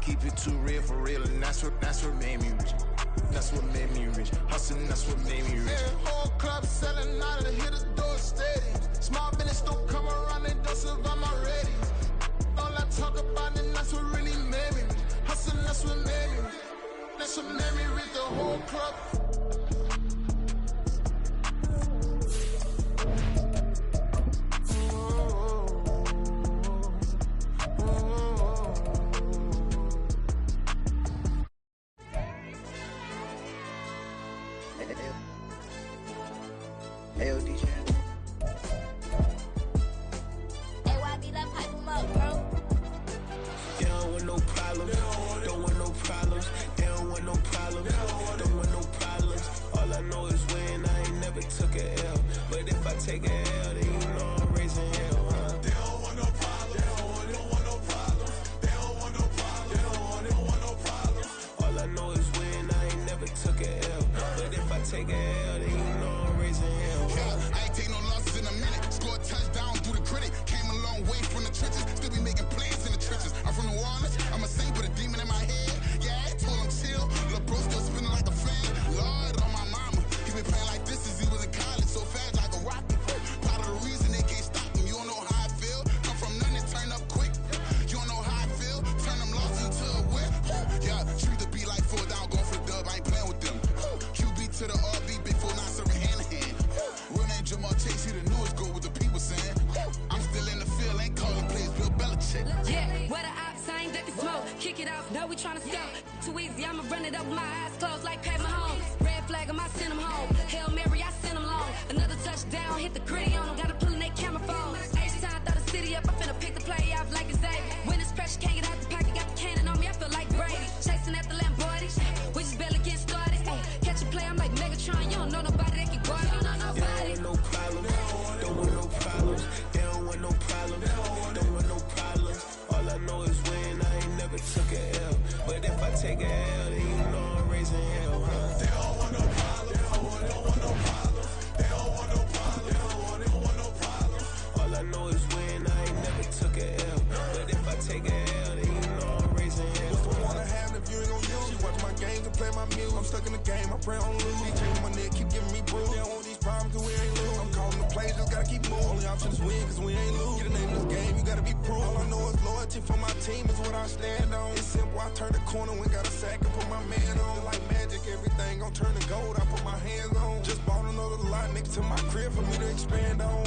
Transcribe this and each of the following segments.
keep it too real for real, and that's what made me rich. That's what made me rich. Hustling, that's what made me rich. Yeah, whole club selling out of the hitters, door stadiums. Small business don't come around, they don't survive my ratings. All I talk about, and that's what really made me rich. Hustling, that's what made me rich. That's what made me rich, the whole club. Take a L, then you know I'm raising hell, huh? They don't want no problem. They don't want no problem. They don't want no problem. They don't want no problem. All I know is win. I ain't never took a L. But if I take a L, then you know I'm raising hell, huh? Yeah, I ain't take no losses in a minute. Scored touchdown through the critic. Came a long way from the trenches. Still be making plays in the trenches. I'm from New Orleans. I'm a saint with a demon in my head. Yeah, I told him chill. Lil' bro still spinning like a fan. Lord on my mama. He been playing like this since he was in college. So fast like a rocket. Part of the reason they can't stop him. You don't know how I feel. Come from nothing, turn up quick. You don't know how I feel. Turn them losses into a whip. Yeah, treat the beat like 4 down, going for the dub. I ain't playing with them. QB to the RB, big 4 9 serving hand to hand. Real name Jamal Chase, he the newest go with the people saying. I'm still in the field, ain't calling plays, Bill Belichick. Yeah, where the ops, I ain't ducking smoke. Kick it off, now we tryna scout. Too easy, I'ma run it up with my eyes closed like Pat Mahomes. Red flag, I send him home. Hail Mary, I send him long. Another touchdown, hit the gritty on him. Gotta pull in that camera phone. H-time, throw the city up, I finna pick the play off like it's Xavier. When it's pressure, can't get out the pocket, got the cannon on me, I feel like Brady. Chasing at the Lamborghini, we just barely getting started. Catch a play, I'm like Megatron, you don't know nobody that can guard it, you don't know nobody. They don't want no problems, don't want no problems. They don't want no problems, don't want no problems. All I know is win, I ain't never took a L. But if I take a L, then you know I'm raising hell, huh? They don't want no problems, they don't want no problems. They don't want no problems, they don't want no problems. All I know is win, I ain't never took a L. But if I take a L, then you know I'm raising hell. What's the point of having if you ain't gon' use? She watch my games and play my music. I'm stuck in the game, I pray on lose. He changing my neck, keep giving me bruise. They don't want these problems cause we ain't lose. I'm calling the plays, just gotta keep moving. Only option is win cause we ain't lose. Get a name in this game, you gotta be proof. All I know is loyalty for my team is what I stand on. It's simple, I turn the corner when got a sack and put my man on. Like magic, everything gon' turn to gold, I put my hands on. Just bought another lot next to my crib for me to expand on.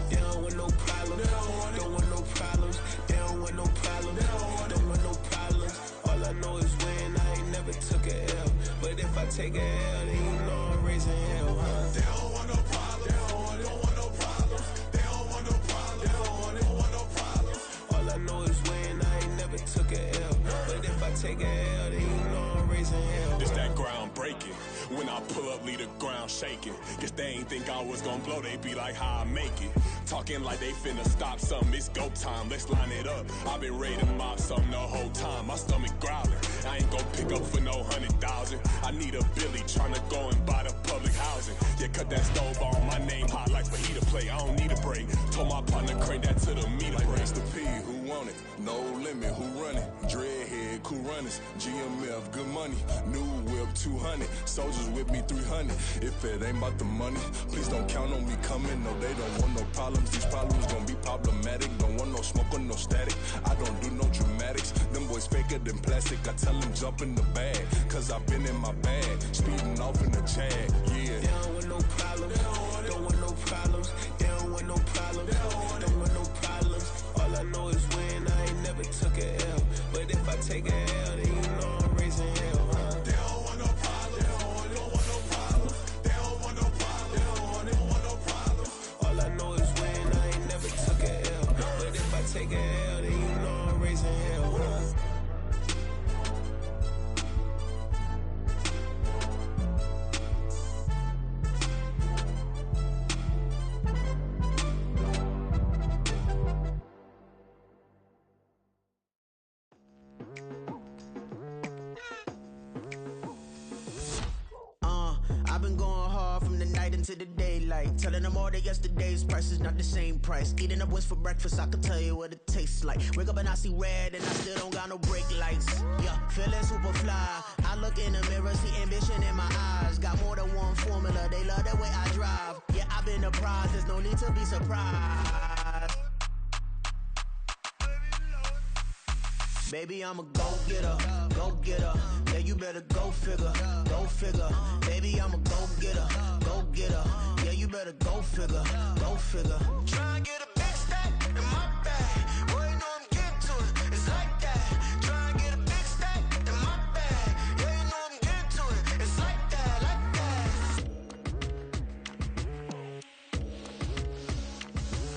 They don't want no problems, don't want no problems. They don't want no problems, don't want no problems. All I know is win, I ain't never took a L. But if I take a L, then you know I'm raising hell, huh? They don't want no problems, they don't want no problems. They don't want no problems, they don't want no problems. All I know is win, I ain't never took a L. But if I take a L, then you know I'm raising hell. It's that ground breaking. When I pull up, leave the ground shaking. Guess they ain't think I was gonna blow, they be like, how I make it. Talking like they finna stop something, it's go time, let's line it up. I've been ready to mop something the whole time, my stomach growling. I ain't gon' pick up for no 100,000. I need a Billy tryna go and buy the public housing. Yeah, cut that stove on, my name hot like fajita play. I don't need a break. Told my partner crank that to the meter like break. Mr. P, who want it? No limit, who run it? Dreadhead, cool runners. GMF, good money. New whip, 200. Soldiers with me, 300. If it ain't about the money, please don't count on me coming. No, they don't want no problems. These problems gon' be problematic. Don't want no smoke or no static. I don't do no dramatics. Them boys faker than plastic. I tell them jump in the bag, cause I've been in my bag. Speeding off in the Jag, yeah. They don't want no problems, don't want no problems. They don't want no problems, don't want no problems. All I know is win, I ain't never took a L. But if I take a L, then you know I'm raising hell, huh? They don't want no problems, they don't want no problems. They don't want no problems, they don't want no problems. All I know is win, I ain't never took a L. But if I take a L, then you know I'm raising hell, huh? I've been going hard from the night into the daylight. daylight. Telling them all that yesterday's price is not the same price. Eating up wings for breakfast, I can tell you what it tastes like. Wake up and I see red and I still don't got no brake lights. Yeah, feeling super fly. I look in the mirror, see ambition in my eyes. Got more than one formula, they love the way I drive. Yeah, I've been the prize, there's no need to be surprised. Baby, I'm a go-getter, go-getter. Yeah, you better go figure, go figure. Baby, I'm a go-getter, go-getter. Yeah, you better go figure, go figure. Try and get a big stack in my bag. Boy, you know I'm getting to it, it's like that. Try and get a big stack in my bag. Yeah, you know I'm getting to it, it's like that, like that.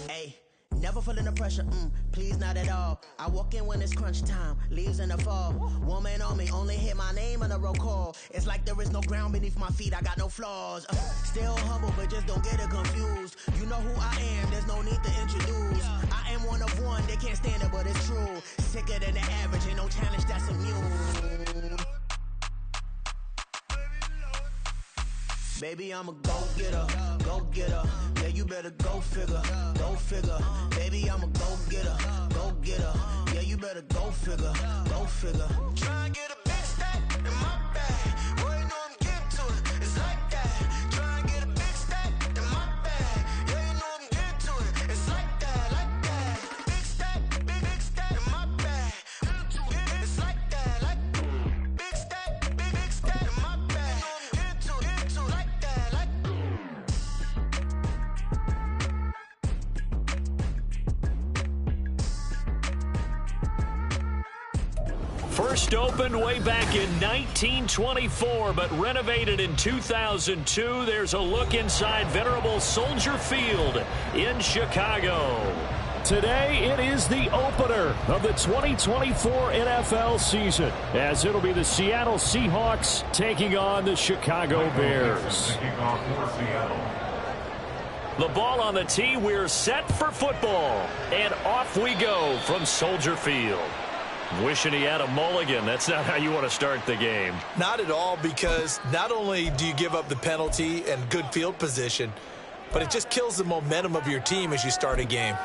Hey. Never feeling the pressure, please not at all. I walk in when it's crunch time, leaves in the fall. Woman on me, only hit my name on the roll call. It's like there is no ground beneath my feet, I got no flaws. Still humble, but just don't get it confused. You know who I am, there's no need to introduce. I am one of one, they can't stand it, but it's true. Sicker than the average, ain't no challenge that's immune. Baby, I'm a go-getter, go-getter. Yeah, you better go figure, go figure. Baby, I'm a go-getter, go-getter. Yeah, you better go figure, go figure. Try and get a big stack in my bag. Boy, you know I'm getting to it, it's like that. Try and get a big stack in my bag. Yeah, you know I'm getting to it, it's like that, like that. Big stack in my bag. It's like that, like big stack in my bag. You know I'm getting to it, like that, like. First opened way back in 1924, but renovated in 2002. There's a look inside venerable Soldier Field in Chicago. Today, it is the opener of the 2024 NFL season, as it'll be the Seattle Seahawks taking on the Chicago Bears. The ball on the tee, we're set for football, and off we go from Soldier Field. Wishing he had a mulligan. That's not how you want to start the game. Not at all, because not only do you give up the penalty and good field position, but it just kills the momentum of your team as you start a game.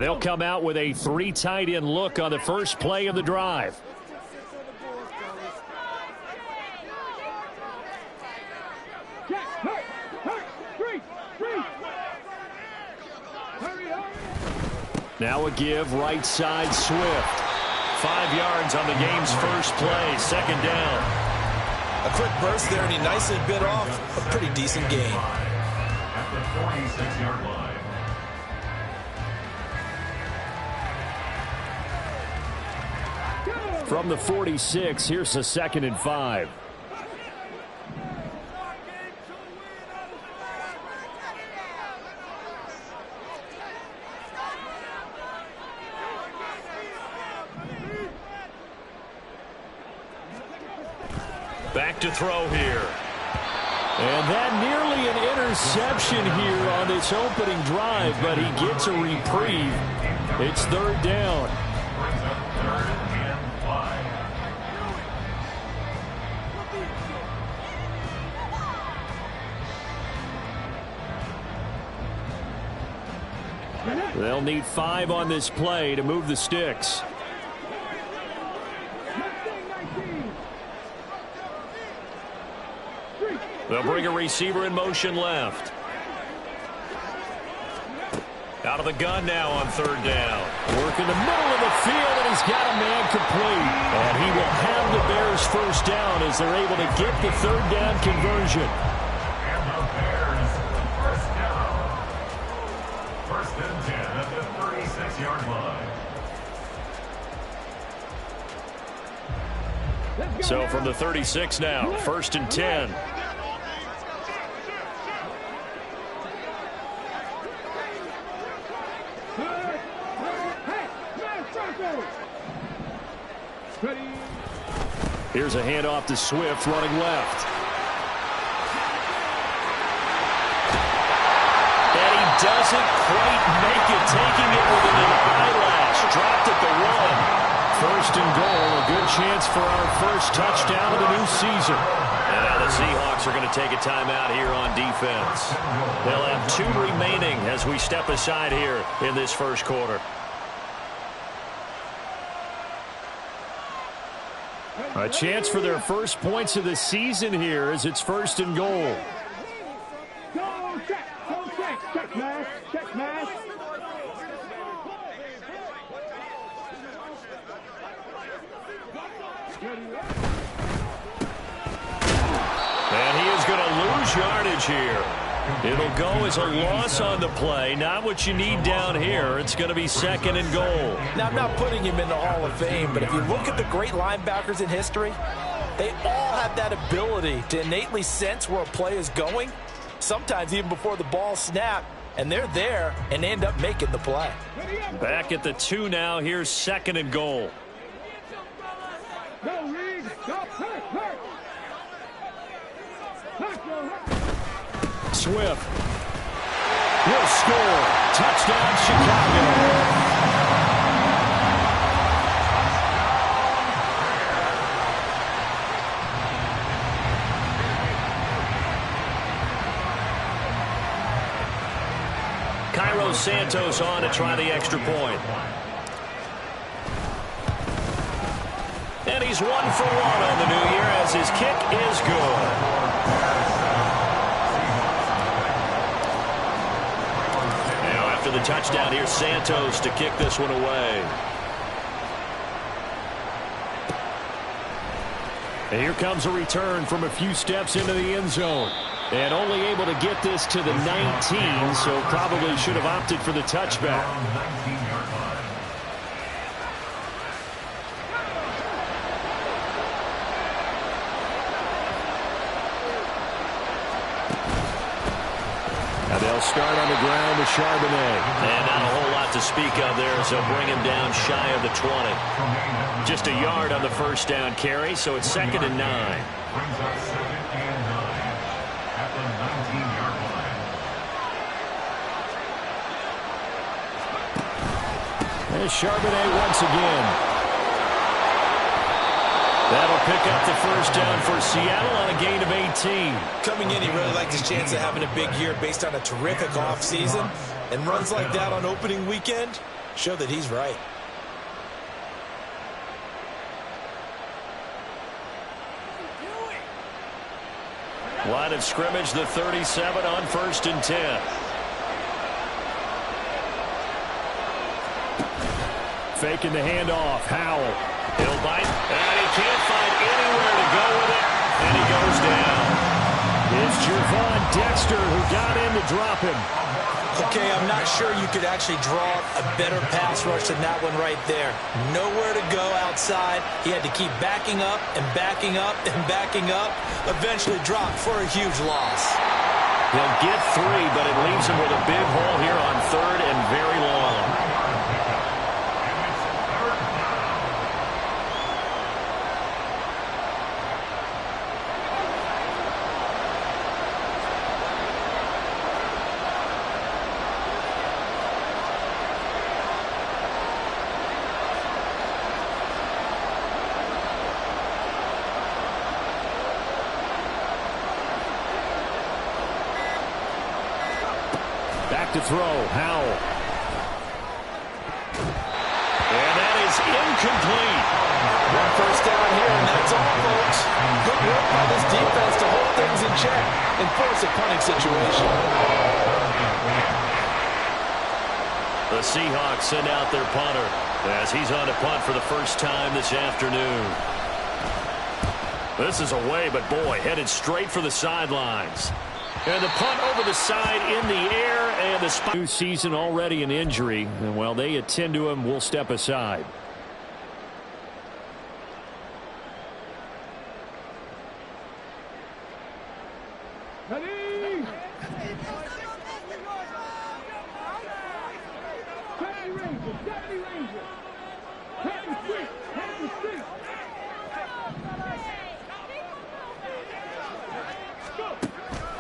They'll come out with a 3 tight end look on the first play of the drive. Now a give, right side, Swift. 5 yards on the game's first play, second down. A quick burst there, and he nicely bit off a pretty decent gain. At the 46-yard line. From the 46, here's a 2nd and 5. Back to throw here. And that nearly an interception here on this opening drive, but he gets a reprieve. It's 3rd down. They'll need 5 on this play to move the sticks. They'll bring a receiver in motion left. Out of the gun now on 3rd down. Work in the middle of the field, and he's got a man complete. And he will have the Bears first down as they're able to get the 3rd down conversion. And the Bears first down. 1st and 10 at the 36-yard line. So from the 36 now, 1st and 10. Here's a handoff to Swift running left. doesn't quite make it, taking it within an eyelash. Dropped at the 1. First and goal, a good chance for our first touchdown of the new season. And the Seahawks are going to take a timeout here on defense. They'll have 2 remaining as we step aside here in this first quarter. A chance for their first points of the season here as it's first and goal. Check, man. Check, man. And he is going to lose yardage here. It'll go as a loss on the play. Not what you need down here. It's going to be second and goal. Now, I'm not putting him in the Hall of Fame, but if you look at the great linebackers in history, they all have that ability to innately sense where a play is going, sometimes even before the ball snapped, and they're there and end up making the play. Back at the 2 now. Here's second and goal. Go, Reed. Go, hurt. Swift will score. Touchdown, Chicago. Cairo Santos on to try the extra point. And he's 1 for 1 on the new year as his kick is good. After the touchdown, here's Santos to kick this one away. And here comes a return from a few steps into the end zone. And only able to get this to the 19, so probably should have opted for the touchback. Now they'll start on the ground with Charbonnet. And not a whole lot to speak of there, so bring him down shy of the 20. Just a yard on the first down carry, so it's second and 9. Brings us second and 9 at the 19-yard line. There's Charbonnet once again. That'll pick up the first down for Seattle on a gain of 18. Coming in, he really liked his chance of having a big year based on a terrific offseason. And runs like that on opening weekend show that he's right. Line of scrimmage, the 37 on first and 10. Faking the handoff. Howell. He'll bite. And he can't find anywhere to go with it. And he goes down. It's Gervon Dexter who got in to drop him. Okay, I'm not sure you could actually draw a better pass rush than that one right there. Nowhere to go outside. He had to keep backing up and backing up and backing up. Eventually dropped for a huge loss. He'll get 3, but it leaves him with a big hole here on third and very long. To throw, Howell. And that is incomplete. One first down here, and that's all, folks. Good work by this defense to hold things in check and force a punting situation. The Seahawks send out their punter as he's on to punt for the first time this afternoon. This is away, but boy, headed straight for the sidelines. And the punt over the side in the air, and the spot. New season already an injury, and while they attend to him, we'll step aside. Ready?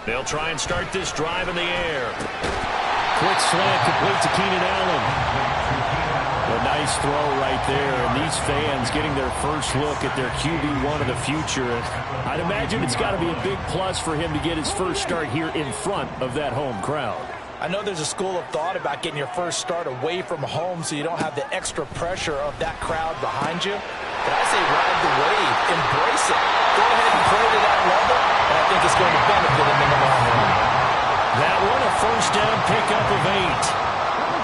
They'll try and start this drive in the air. quick slant complete to Keenan Allen. A nice throw right there, and these fans getting their first look at their QB1 of the future. I'd imagine it's got to be a big plus for him to get his first start here in front of that home crowd. I know there's a school of thought about getting your first start away from home so you don't have the extra pressure of that crowd behind you. But I say ride the wave, embrace it. Go ahead and play to that level, and I think it's going to benefit him in the long run. That one, a first down pickup of 8.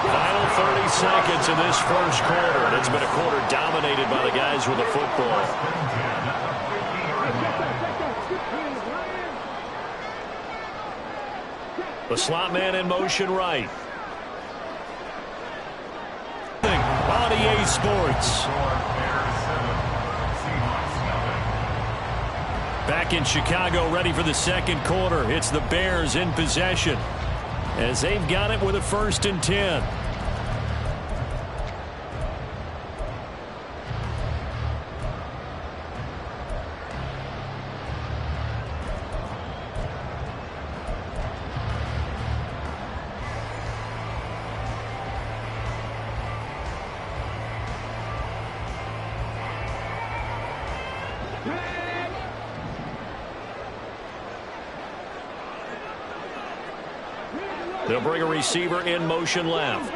Final 30 seconds in this first quarter, and it's been a quarter dominated by the guys with the football. The slot man in motion right. On EA Sports. Back in Chicago, ready for the second quarter. It's the Bears in possession, as they've got it with a 1st and 10. They'll bring a receiver in motion left.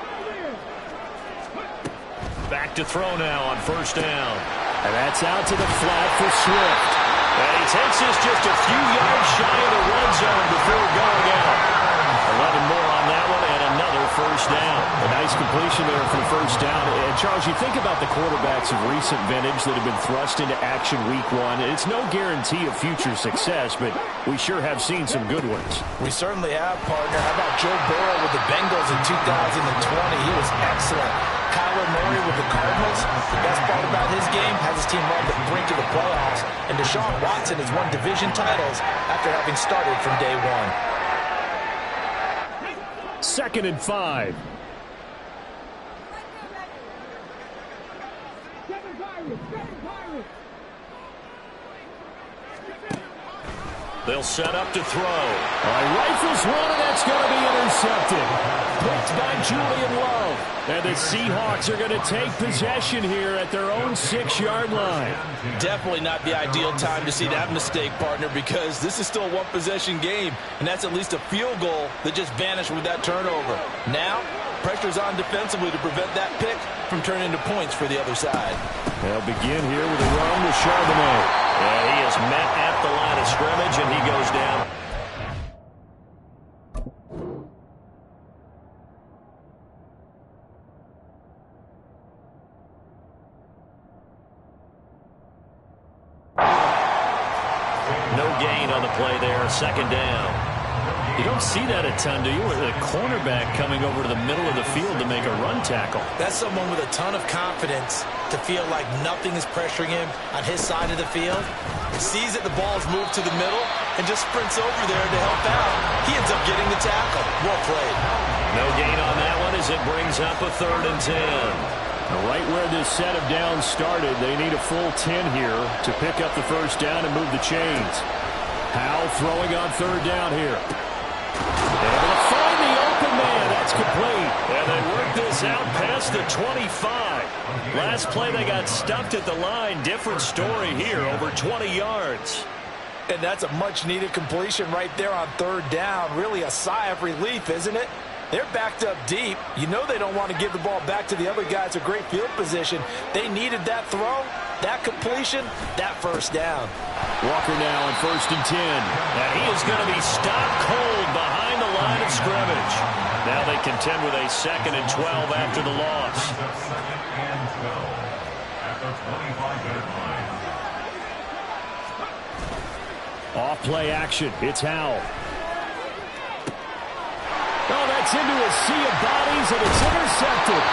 Back to throw now on 1st down. And that's out to the flat for Swift. And he takes this just a few yards shy of the red zone before going out. 11 more on that one, and another 1st down. A nice completion there for the 1st down. And Charles, you think about the quarterbacks of recent vintage that have been thrust into action week 1. It's no guarantee of future success, but we sure have seen some good ones. We certainly have, partner. How about Joe Burrow with the Bengals in 2020? He was excellent. Kyler Murray with the Cardinals. The best part about his game has his team on the brink of the playoffs. And Deshaun Watson has won division titles after having started from day 1. 2nd and 5. They'll set up to throw. Rifles one, and that's going to be intercepted. Picked by Julian Love. And the Seahawks are going to take possession here at their own 6-yard line. Definitely not the ideal time to see that mistake, partner, because this is still a one-possession game, and that's at least a field goal that just vanished with that turnover. Now, pressure's on defensively to prevent that pick from turning into points for the other side. They'll begin here with a run with Charbonnet. And he is met at the line of scrimmage, and he goes down. No gain on the play there, 2nd down. You don't see that a ton, do you? With a cornerback coming over to the middle of the field to make a run tackle. That's someone with a ton of confidence to feel like nothing is pressuring him on his side of the field. Sees that the ball's moved to the middle and just sprints over there to help out. He ends up getting the tackle. Well played. No gain on that one as it brings up a 3rd and 10. Right where this set of downs started, they need a full 10 here to pick up the 1st down and move the chains. Howell throwing on 3rd down here. Able to find the open man. That's complete. And they work this out past the 25. Last play they got stuffed at the line. Different story here, over 20 yards. And that's a much-needed completion right there on 3rd down. Really a sigh of relief, isn't it? They're backed up deep. You know they don't want to give the ball back to the other guys. A great field position. They needed that throw, that completion, that 1st down. Walker now on 1st and 10. And he is going to be stopped cold behind the line of scrimmage. Now they contend with a 2nd and 12 after the loss. Off play action. It's Howell. Oh, that's into a sea of bodies, and it's intercepted.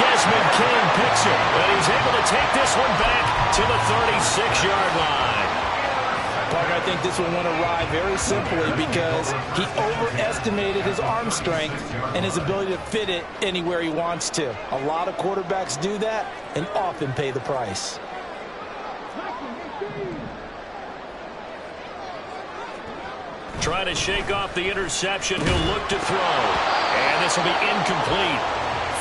Desmond King picks it, and he's able to take this one back to the 36-yard line. Parker, I think this one went awry very simply because he overestimated his arm strength and his ability to fit it anywhere he wants to. A lot of quarterbacks do that and often pay the price. Trying to shake off the interception. He'll look to throw. And this will be incomplete.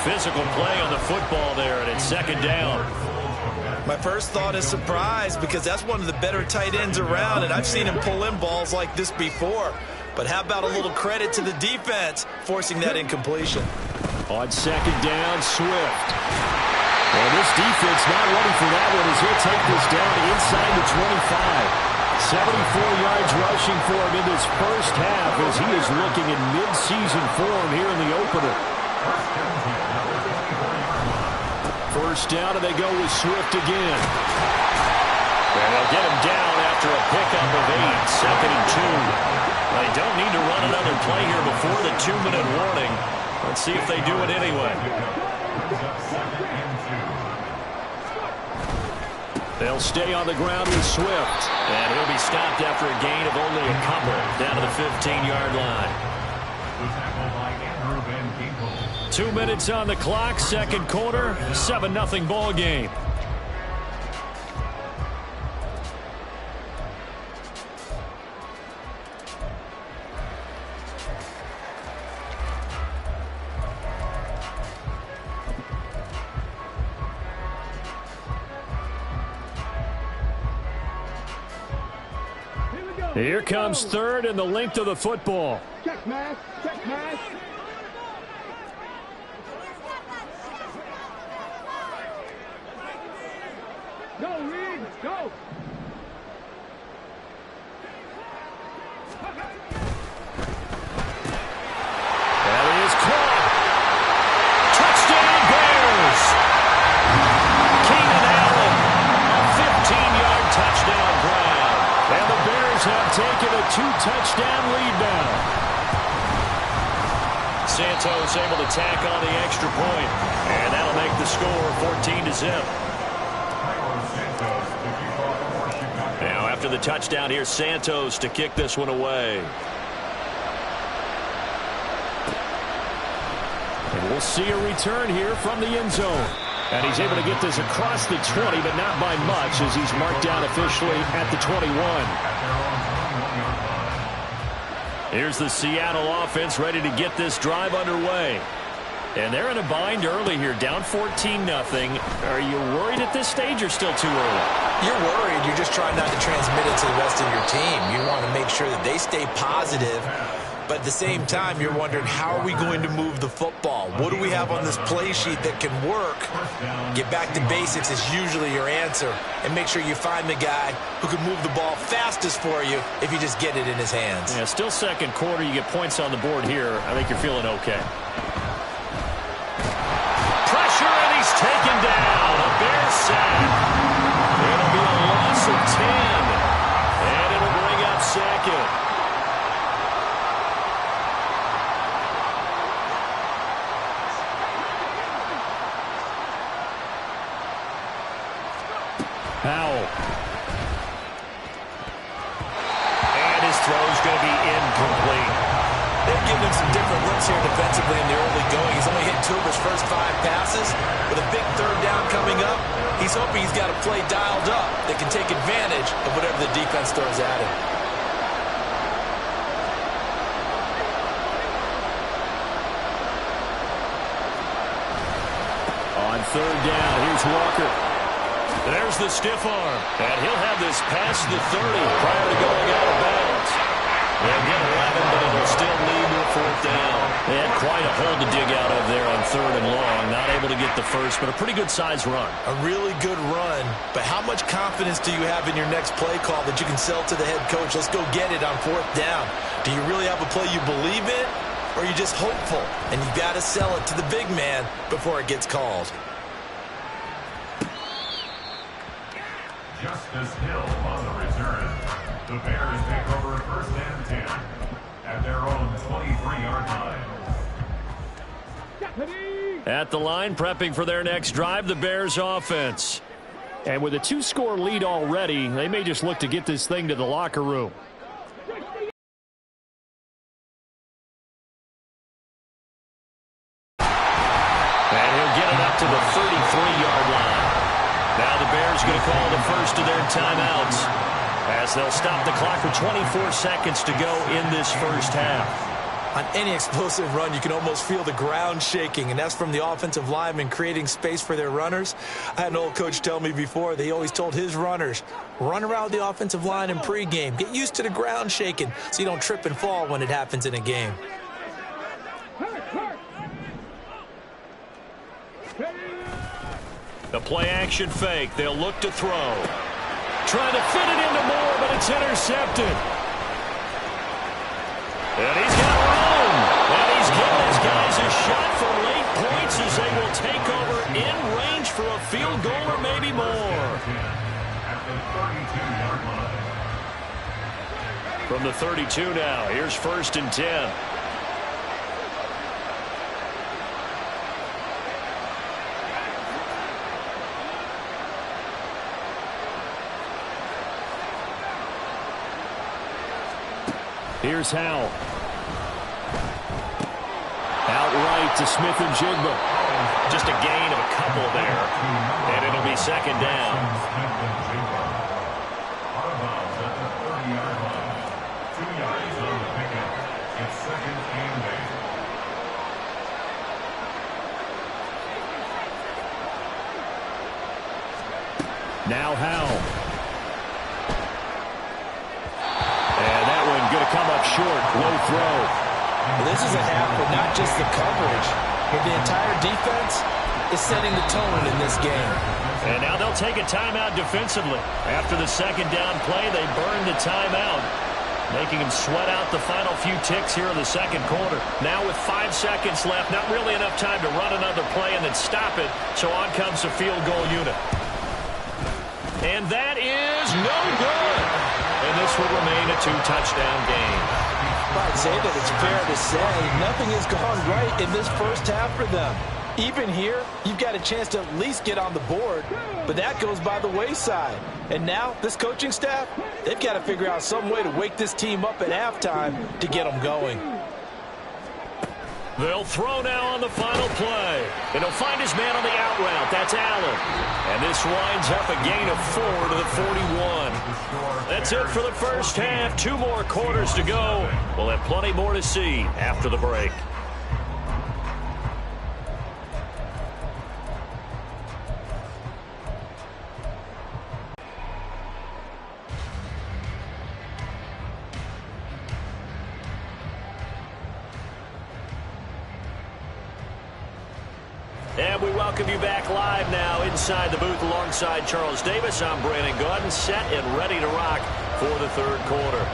Physical play on the football there, and it's second down. My first thought is surprise, because that's one of the better tight ends around, and I've seen him pull in balls like this before. But how about a little credit to the defense forcing that incompletion? On second down, Swift. Well, this defense not ready for that one as he'll take this down inside the 25. 74 yards rushing for him in this first half as he is looking in mid-season form here in the opener. First down, and they go with Swift again. And they'll get him down after a pickup of 8, second and 2. They don't need to run another play here before the 2-minute warning. Let's see if they do it anyway. They'll stay on the ground with Swift. And he'll be stopped after a gain of only a couple down to the 15-yard line. 2 minutes on the clock, second quarter, 7-0 ball game. Here comes third and the length of the football. Check mask, check mask. Go, Reed, go. That is caught. Touchdown Bears. Keenan Allen, a 15-yard touchdown grab. And the Bears have taken a 2-touchdown lead now. Santos able to tack on the extra point, and that'll make the score 14-0. Now after the touchdown, here's Santos to kick this one away. And we'll see a return here from the end zone. And he's able to get this across the 20, but not by much as he's marked down officially at the 21. Here's the Seattle offense ready to get this drive underway. And they're in a bind early here, down 14-0. Are you worried at this stage or still too early? You're worried. You're just trying not to transmit it to the rest of your team. You want to make sure that they stay positive. But at the same time, you're wondering, how are we going to move the football? What do we have on this play sheet that can work? Get back to basics is usually your answer. And make sure you find the guy who can move the ball fastest for you if you just get it in his hands. Yeah, still second quarter. You get points on the board here. I think you're feeling okay. Pressure, and he's taken down. A Bears sack. It'll be a loss of 10. And it'll bring up second. Powell. And his throw's going to be incomplete. They've given him some different looks here defensively in the early going. He's only hit 2 of his first 5 passes. With a big third down coming up, he's hoping he's got a play dialed up that can take advantage of whatever the defense throws at him. On third down, here's Walker. There's the stiff arm, and he'll have this past the 30 prior to going out of bounds. They'll get 11, but it'll still lead to a fourth down. They had quite a hole to dig out of there on third and long. Not able to get the first, but a pretty good-sized run. A really good run, but how much confidence do you have in your next play call that you can sell to the head coach? Let's go get it on fourth down. Do you really have a play you believe in, or are you just hopeful? And you got to sell it to the big man before it gets called. Justice Hill on the return. The Bears take over first and 10 at their own 23-yard line. At the line, prepping for their next drive, the Bears offense. And with a 2-score lead already, they may just look to get this thing to the locker room. And he'll get it up to the 33-yard line. Now the Bears going to call the first of their timeouts as they'll stop the clock with 24 seconds to go in this first half. On any explosive run, you can almost feel the ground shaking, and that's from the offensive linemen creating space for their runners. I had an old coach tell me before, they always told his runners, run around the offensive line in pregame. Get used to the ground shaking so you don't trip and fall when it happens in a game. The play-action fake. They'll look to throw. Trying to fit it into Moore, but it's intercepted. And he's got room. And he's giving his guys a shot for late points as they will take over in range for a field goal or maybe more. From the 32 now, here's 1st and 10. Here's Howell. Outright to Smith and Jigba. Just a gain of a couple there. And it'll be 2nd down. Now Howell. Going to come up short. Low throw. Well, this is a half, but not just the coverage. But the entire defense is setting the tone in this game. And now they'll take a timeout defensively. After the 2nd down play, they burn the timeout, making them sweat out the final few ticks here in the 2nd quarter. Now with 5 seconds left, not really enough time to run another play and then stop it. So on comes the field goal unit. And that is no good. And this will remain a 2-touchdown game. I'd say that it's fair to say nothing has gone right in this first half for them. Even here, you've got a chance to at least get on the board, but that goes by the wayside. And now, this coaching staff, they've got to figure out some way to wake this team up at halftime to get them going. They'll throw now on the final play. And he'll find his man on the out route. That's Allen. And this winds up a gain of 4 to the 41. That's it for the first half. 2 more quarters to go. We'll have plenty more to see after the break. And we welcome you back live now inside the booth alongside Charles Davis. I'm Brandon Gordon, set and ready to rock for the 3rd quarter.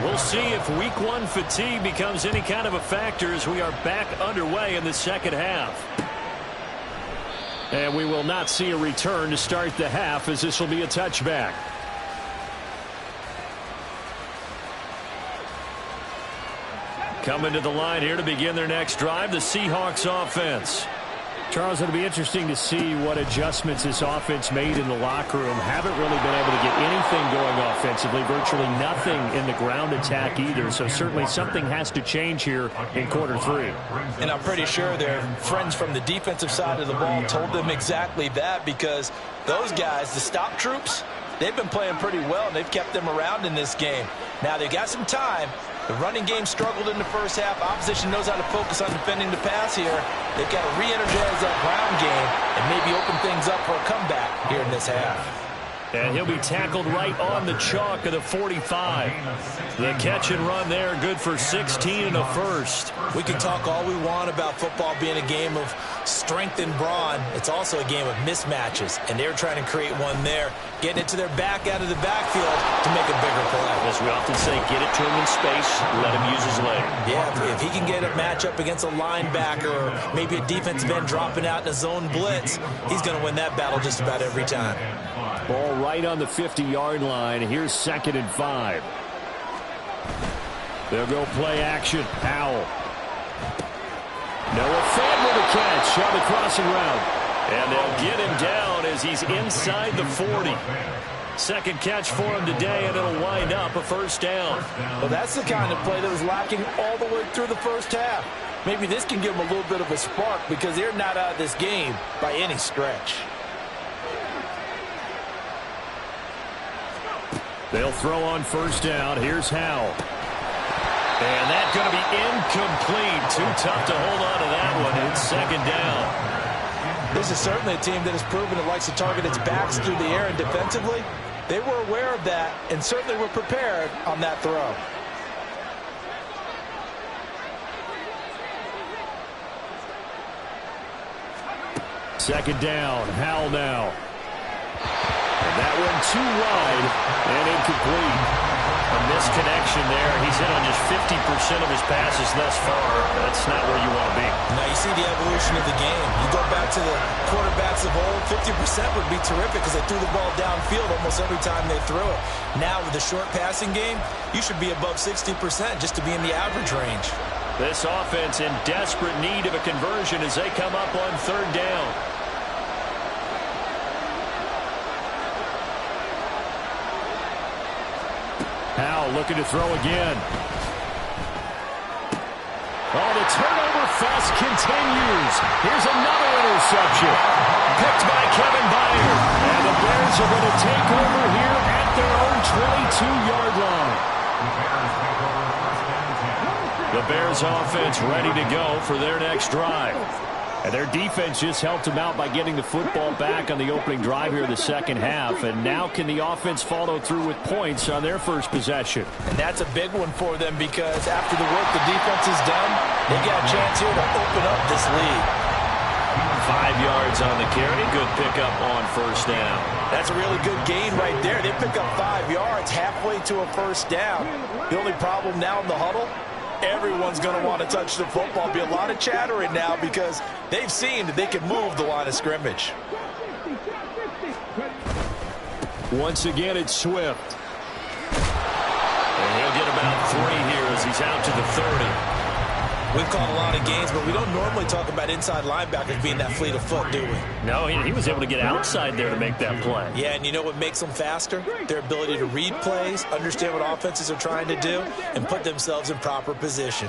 We'll see if week 1 fatigue becomes any kind of a factor as we are back underway in the 2nd half. And we will not see a return to start the half as this will be a touchback. Coming to the line here to begin their next drive, the Seahawks offense. Charles, it'll be interesting to see what adjustments this offense made in the locker room. Haven't really been able to get anything going offensively. Virtually nothing in the ground attack either. So certainly something has to change here in quarter 3. And I'm pretty sure their friends from the defensive side of the ball told them exactly that, because those guys, the stop troops, they've been playing pretty well, and they've kept them around in this game. Now they've got some time. The running game struggled in the first half. Opposition knows how to focus on defending the pass here. They've got to re-energize that ground game and maybe open things up for a comeback here in this half. And he'll be tackled right on the chalk of the 45. The catch and run there, good for 16 and a first. We can talk all we want about football being a game of strength and brawn. It's also a game of mismatches, and they're trying to create one there, getting it to their back out of the backfield to make a bigger play. As we often say, get it to him in space, let him use his leg. Yeah, if he can get a matchup against a linebacker or maybe a defensive end dropping out in a zone blitz, he's going to win that battle just about every time. Ball right on the 50-yard line. Here's 2nd and 5. They'll go play action. Howell. Noah Fant with a catch on the crossing route. And they'll get him down as he's inside the 40. 2nd catch for him today, and it'll wind up a first down. Well, that's the kind of play that was lacking all the way through the first half. maybe this can give them a little bit of a spark because they're not out of this game by any stretch. They'll throw on first down. Here's Howell. And that's going to be incomplete. Too tough to hold on to that one. It's second down. This is certainly a team that has proven it likes to target its backs through the air, and defensively, they were aware of that and certainly were prepared on that throw. Second down. Howell now. And that one too wide and incomplete. A misconnection there. He's hit on just 50% of his passes thus far. That's not where you want to be. Now you see the evolution of the game. You go back to the quarterbacks of old, 50% would be terrific because they threw the ball downfield almost every time they threw it. Now with the short passing game, you should be above 60% just to be in the average range. This offense in desperate need of a conversion as they come up on third down. Howell looking to throw again. Oh, the turnover fest continues. Here's another interception. Picked by Kevin Byard. And the Bears are going to take over here at their own 22-yard line. The Bears offense ready to go for their next drive. And their defense just helped them out by getting the football back on the opening drive here in the second half. And now can the offense follow through with points on their first possession? And that's a big one for them because after the work the defense has done, they got a chance here to open up this lead. 5 yards on the carry. Good pickup on first down. That's a really good gain right there. They pick up 5 yards halfway to a first down. The only problem now in the huddle, everyone's going to want to touch the football. Be a lot of chattering now because they've seen that they can move the line of scrimmage. Once again, it's Swift. And he'll get about 3 here as he's out to the 30. We've called a lot of games, but we don't normally talk about inside linebackers being that fleet of foot, do we? No, he was able to get outside there to make that play. Yeah, and you know what makes them faster? Their ability to read plays, understand what offenses are trying to do, and put themselves in proper position.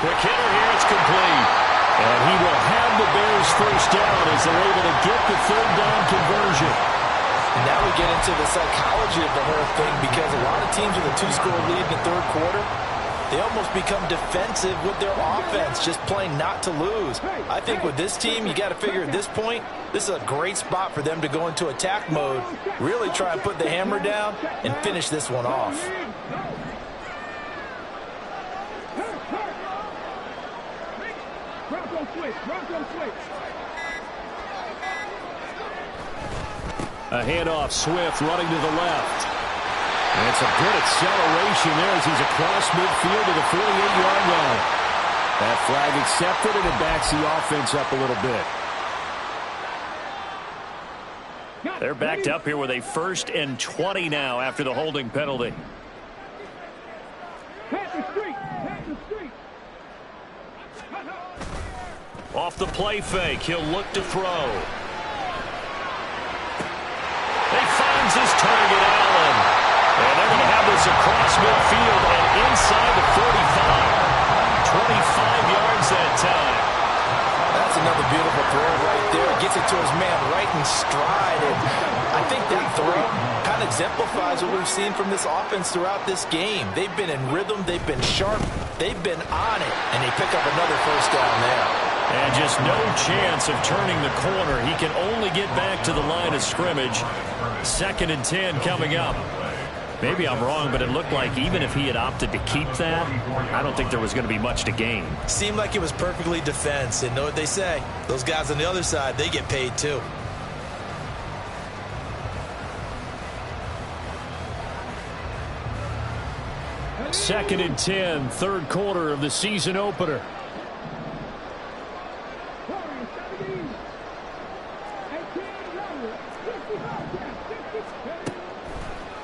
Quick hitter here, it's complete. And he will have the Bears first down as they're able to get the third down conversion. And now we get into the psychology of the whole thing because a lot of teams with a 2-score lead in the third quarter, they almost become defensive with their offense, just playing not to lose. I think with this team, you got to figure at this point, this is a great spot for them to go into attack mode, really try and put the hammer down and finish this one off. A handoff, Swift running to the left. And it's a good acceleration there as he's across midfield to the 48-yard line. That flag accepted, and it backs the offense up a little bit. They're backed up here with a 1st and 20 now after the holding penalty. Off the play fake, he'll look to throw. He finds his target, Allen. And they're going to have this across midfield and inside the 45. 25 yards that time. That's another beautiful throw right there. Gets it to his man right in stride. And I think that throw kind of exemplifies what we've seen from this offense throughout this game. They've been in rhythm. They've been sharp. They've been on it. And they pick up another first down there. And just no chance of turning the corner. He can only get back to the line of scrimmage. 2nd and 10 coming up. Maybe I'm wrong, but it looked like even if he had opted to keep that, I don't think there was going to be much to gain. Seemed like it was perfectly defense. And know what they say? Those guys on the other side, they get paid too. Second and 10, third quarter of the season opener.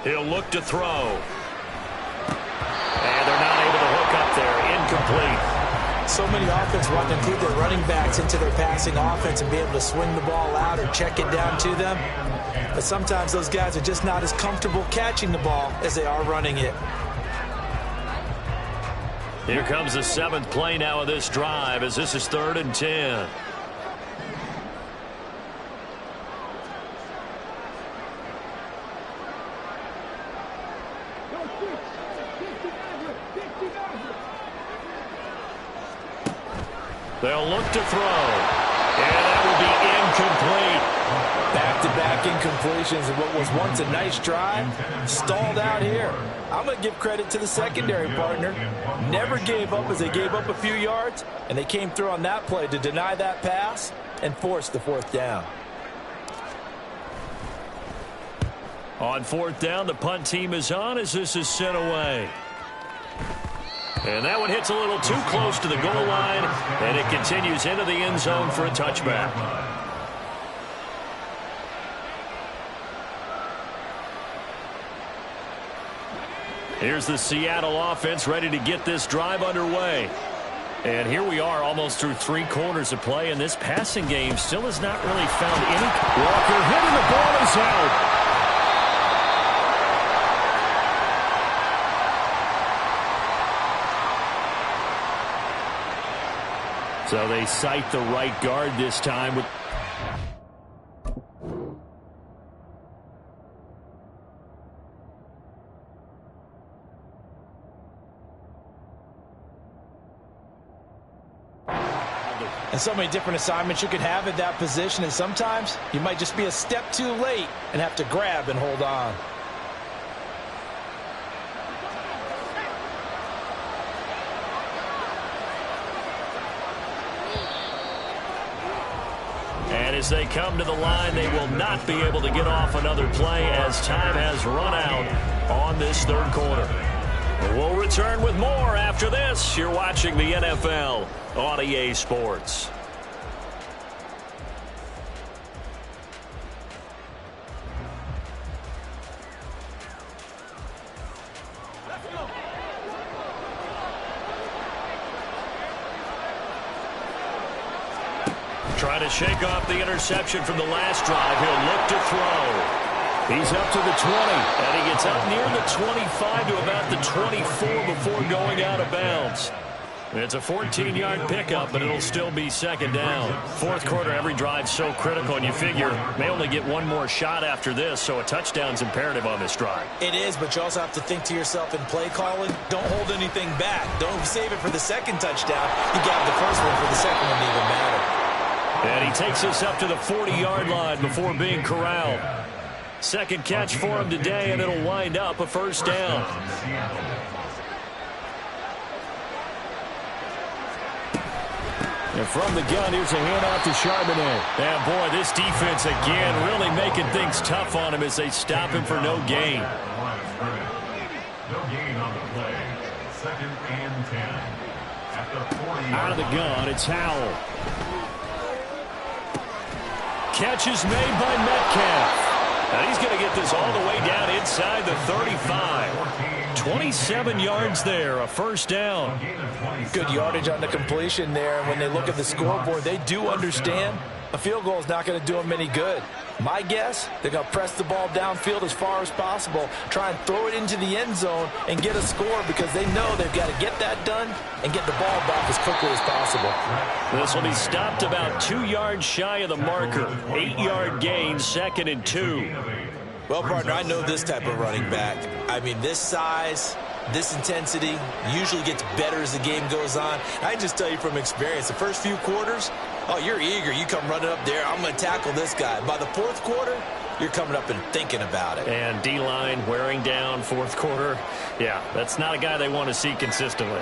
He'll look to throw. And they're not able to hook up there. Incomplete. So many offenses want to include their running backs into their passing offense and be able to swing the ball out or check it down to them. But sometimes those guys are just not as comfortable catching the ball as they are running it. Here comes the 7th play now of this drive as this is 3rd and 10. They'll look to throw. And that will be incomplete. Back-to-back incompletions of what was once a nice drive. Stalled out here. I'm going to give credit to the secondary partner. Never gave up as they gave up a few yards, and they came through on that play to deny that pass and force the 4th down. On 4th down, the punt team is on as this is sent away. And that one hits a little too close to the goal line, and it continues into the end zone for a touchback. Here's the Seattle offense ready to get this drive underway. And here we are almost through 3 quarters of play, and this passing game still has not really found any. Walker hitting the ball is out. So they cite the right guard this time. And so many different assignments you could have at that position, and sometimes you might just be a step too late and have to grab and hold on. And as they come to the line, they will not be able to get off another play as time has run out on this 3rd quarter. We'll return with more after this. You're watching the NFL on EA Sports. Trying to shake off the interception from the last drive. He'll look to throw. He's up to the 20, and he gets up near the 25 to about the 24 before going out of bounds. It's a 14-yard pickup, but it'll still be 2nd down. 4th quarter, every drive's so critical, and you figure may only get one more shot after this, so a touchdown's imperative on this drive. It is, but you also have to think to yourself in play calling, don't hold anything back. Don't save it for the 2nd touchdown. You got the first one for the 2nd one to even matter. And he takes us up to the 40-yard line before being corralled. 2nd catch for him today, and it'll wind up a 1st down. And from the gun, here's a handoff to Charbonnet. And boy, this defense again really making things tough on him as they stop him for no gain. No gain on the play. 2nd and 10. At the 40. Out of the gun, it's Howell. Catch is made by Metcalf. And he's going to get this all the way down inside the 35. 27 yards there, a 1st down. Good yardage on the completion there. And when they look at the scoreboard, they do understand a field goal is not going to do them any good. My guess, they're going to press the ball downfield as far as possible, try and throw it into the end zone and get a score because they know they've got to get that done and get the ball back as quickly as possible. This will be stopped about 2 yards shy of the marker. 8-yard gain, 2nd and 2. Well, partner, I know this type of running back. I mean, this size, this intensity usually gets better as the game goes on. I can just tell you from experience, the first few quarters, oh, you're eager. You come running up there. I'm going to tackle this guy. By the 4th quarter, you're coming up and thinking about it. And D-line wearing down 4th quarter. Yeah, that's not a guy they want to see consistently.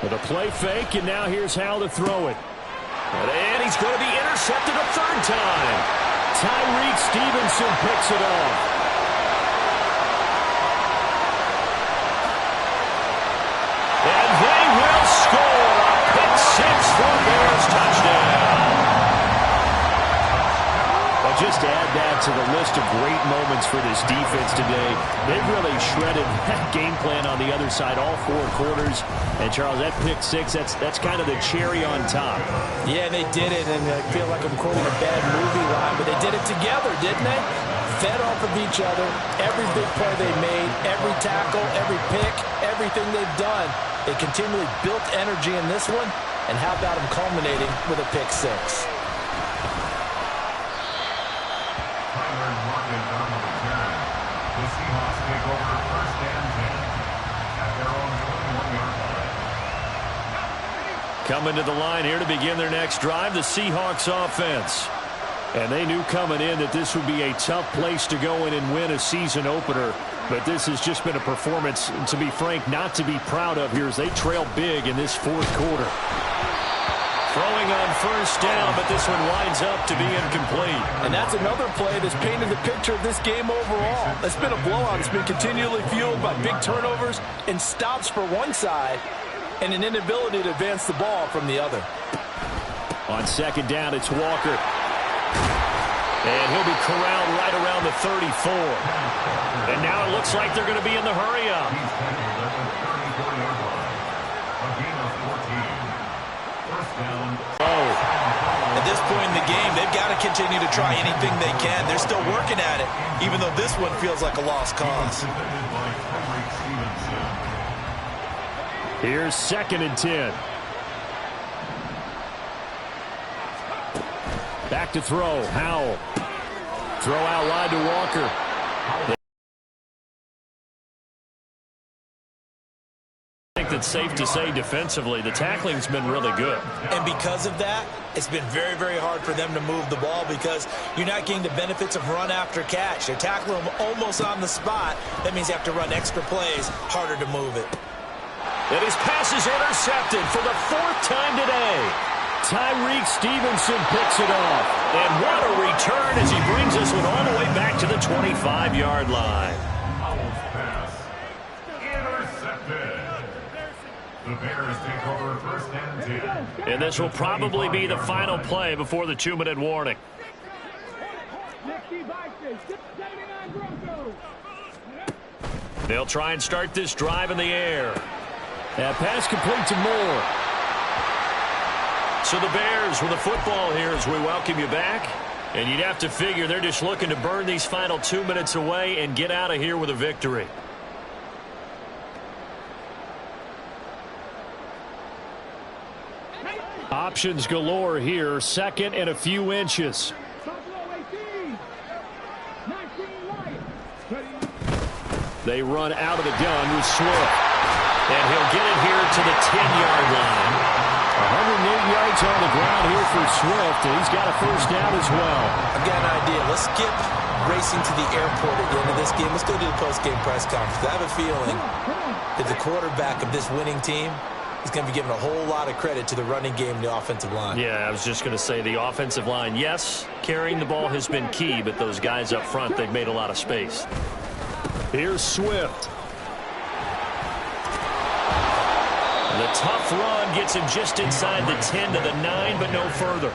With a play fake, and now here's Howell to throw it. And he's going to be intercepted a 3rd time. Tyreek Stevenson picks it off. And they will score a pick 6 for Bears touchdown. But just add that to the list of great moments for this defense today. They've really shredded that game plan on the other side all 4 quarters. And, Charles, that pick 6, that's kind of the cherry on top. Yeah, they did it, and I feel like I'm quoting a bad movie line, but they did it together, didn't they? Fed off of each other, every big play they made, every tackle, every pick, everything they've done. They continually built energy in this one, and how about them culminating with a pick 6? The Seahawks take over first and 10 at their own 21-yard line. Coming to the line here to begin their next drive, the Seahawks offense. And they knew coming in that this would be a tough place to go in and win a season opener. But this has just been a performance, to be frank, not to be proud of here as they trail big in this 4th quarter. Throwing on first down, but this one winds up to be incomplete. And that's another play that's painted the picture of this game overall. It's been a blowout. It's been continually fueled by big turnovers and stops for one side and an inability to advance the ball from the other. On second down, it's Walker. And he'll be corralled right around the 34. And now it looks like they're going to be in the hurry-up. He's tackled at the 34-yard line. A gain of 14. First down. At this point in the game, they've got to continue to try anything they can. They're still working at it, even though this one feels like a lost cause. Here's 2nd and 10. Back to throw. Howell. Throw out wide to Walker. I think that's safe to say defensively, the tackling's been really good. And because of that, it's been very, very hard for them to move the ball because you're not getting the benefits of run after catch. They're tackling them almost on the spot. That means you have to run extra plays, harder to move it. And his pass is intercepted for the 4th time today. Tyreek Stevenson picks it off. And what a return as he brings this one all the way back to the 25-yard line. Howell's pass intercepted. The Bears take over first and 10. And this will probably be the final play before the 2-minute warning. They'll try and start this drive in the air. That pass complete to Moore. So the Bears with the football here as we welcome you back. And you'd have to figure they're just looking to burn these final 2 minutes away and get out of here with a victory. Options galore here. 2nd and a few inches. They run out of the gun with Swift. And he'll get it here to the 10-yard line. 108 yards on the ground here for Swift, and he's got a first down as well. I've got an idea. Let's skip racing to the airport at the end of this game. Let's go to the post-game press conference. I have a feeling that the quarterback of this winning team is going to be given a whole lot of credit to the running game and the offensive line. Yeah, I was just going to say the offensive line, yes, carrying the ball has been key, but those guys up front, they've made a lot of space. Here's Swift. The tough run gets him just inside the 10 to the 9, but no further.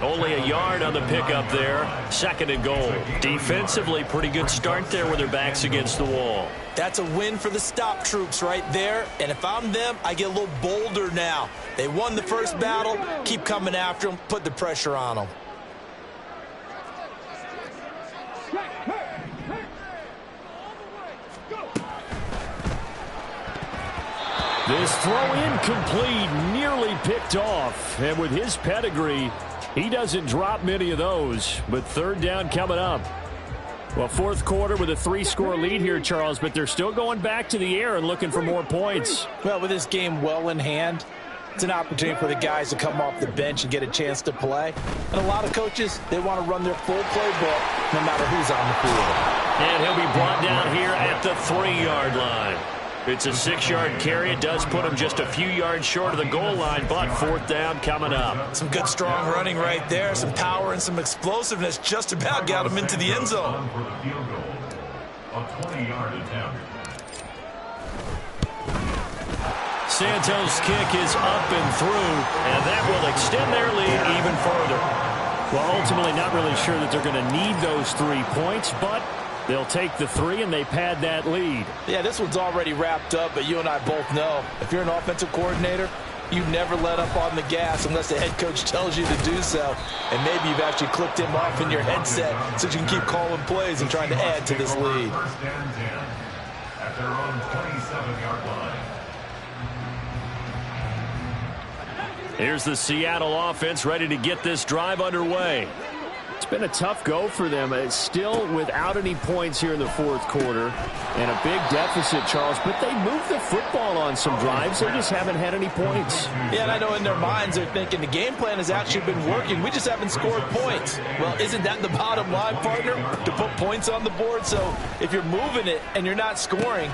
Only a yard on the pickup there. 2nd and goal. Defensively, pretty good start there with their backs against the wall. That's a win for the stop troops right there. And if I'm them, I get a little bolder now. They won the first battle. Keep coming after them. Put the pressure on them. This throw incomplete, nearly picked off. And with his pedigree, he doesn't drop many of those. But 3rd down coming up. Well, 4th quarter with a 3-score lead here, Charles, but they're still going back to the air and looking for more points. Well, with this game well in hand, it's an opportunity for the guys to come off the bench and get a chance to play. And a lot of coaches, they want to run their full playbook no matter who's on the field. And he'll be brought down here at the 3-yard line. It's a 6-yard carry. It does put him just a few yards short of the goal line, but 4th down coming up. Some good, strong running right there. Some power and some explosiveness just about got him into the end zone. For the field goal, a 20-yard attempt. Santos' kick is up and through, and that will extend their lead even further. Well, ultimately not really sure that they're going to need those 3 points, but they'll take the 3 and they pad that lead. Yeah, this one's already wrapped up, but you and I both know if you're an offensive coordinator, you never let up on the gas unless the head coach tells you to do so. And maybe you've actually clicked him off in your headset so you can keep calling plays and trying to add to this lead. First and 10 at their own 27-yard line. Here's the Seattle offense ready to get this drive underway. It's been a tough go for them. It's still without any points here in the fourth quarter and a big deficit, Charles, but they moved the football on some drives. They just haven't had any points. Yeah, and I know in their minds they're thinking the game plan has actually been working. We just haven't scored points. Well, isn't that the bottom line, partner? To put points on the board? So if you're moving it and you're not scoring,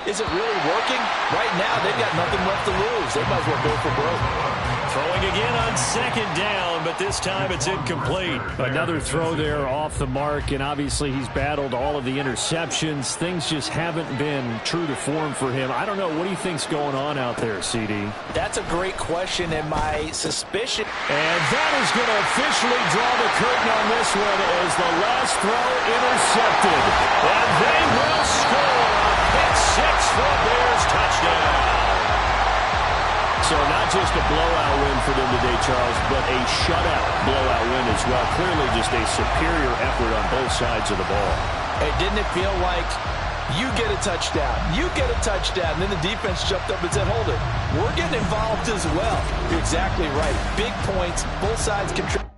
is it really working? Right now, they've got nothing left to lose. They might as well go for broke. Throwing again on second down, but this time it's incomplete. Another throw there off the mark, and obviously he's battled all of the interceptions. Things just haven't been true to form for him. I don't know. What do you think's going on out there, CD? That's a great question, and my suspicion. And that is going to officially draw the curtain on this one as the last throw intercepted. And they will score a pick six for a Bears touchdown. So not just a blowout win for them today, Charles, but a shutout blowout win as well. Clearly just a superior effort on both sides of the ball. Hey, didn't it feel like you get a touchdown, you get a touchdown, and then the defense jumped up and said, hold it, we're getting involved as well. You're exactly right. Big points, both sides contribute.